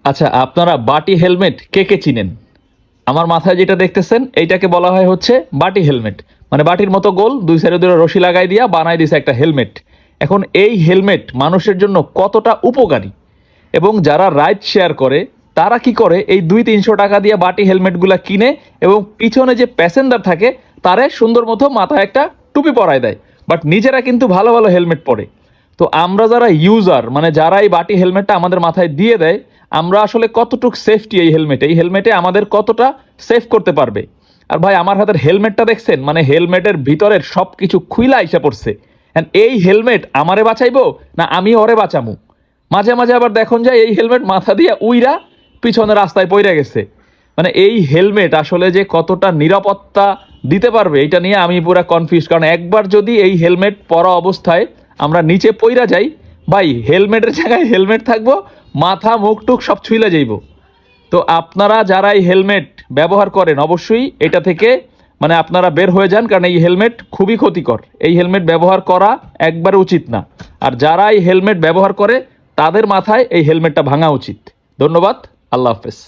আচ্ছা, আপনারা বাটি হেলমেট কে কে চিনেন? আমার মাথায় যেটা দেখতেছেন এইটাকে বলা হয় হচ্ছে বাটি হেলমেট। মানে বাটির মতো গোল, দুই সাইডে দুটো রশি লাগাই দিয়া বানাই দিছে একটা হেলমেট। এখন এই হেলমেট মানুষের জন্য কতটা উপকারী, এবং যারা রাইড শেয়ার করে তারা কি করে, এই 200-300 টাকা দিয়ে বাটি হেলমেটগুলা কিনে এবং পিছনে যে প্যাসেঞ্জার থাকে তারে সুন্দর মতো মাথায় একটা টুপি পরায় দেয়, বাট নিজেরা কিন্তু ভালো ভালো হেলমেট পরে। তো আমরা যারা ইউজার, মানে যারা এই বাটি হেলমেটটা আমাদের মাথায় দিয়ে দেয়, আমরা আসলে কতটুকু সেফটি এই হেলমেটে আমাদের কতটা সেফ করতে পারবে। আর ভাই, আমার হাতের হেলমেটটা দেখছেন, মানে হেলমেটের ভিতরের সব কিছু খুইলা আইসা পড়ছে। And এই হেলমেট আমারে বাঁচাইবো না আমি ওরে বাঁচামু? মাঝে মাঝে আবার দেখুন যায় এই হেলমেট মাথা দিয়ে উইরা পিছনে রাস্তায় পইরা গেছে। মানে এই হেলমেট আসলে যে কতটা নিরাপত্তা দিতে পারবে এটা নিয়ে আমি পুরো কনফিউজ, কারণ একবার যদি এই হেলমেট পরা অবস্থায় আমরা নিচে পইরা যাই, ভাই হেলমেটের জায়গায় হেলমেট থাকবো, মাথা মুখ টুক সব ছুইলা যাইব। তো আপনারা যারা এই হেলমেট ব্যবহার করেন অবশ্যই এটা থেকে মানে আপনারা বের হয়ে যান, কারণ এই হেলমেট খুবই ক্ষতিকর। এই হেলমেট ব্যবহার করা একবারে উচিত না। আর যারা এই হেলমেট ব্যবহার করে তাদের মাথায় এই হেলমেটটা ভাঙা উচিত। ধন্যবাদ। আল্লাহ হাফেজ।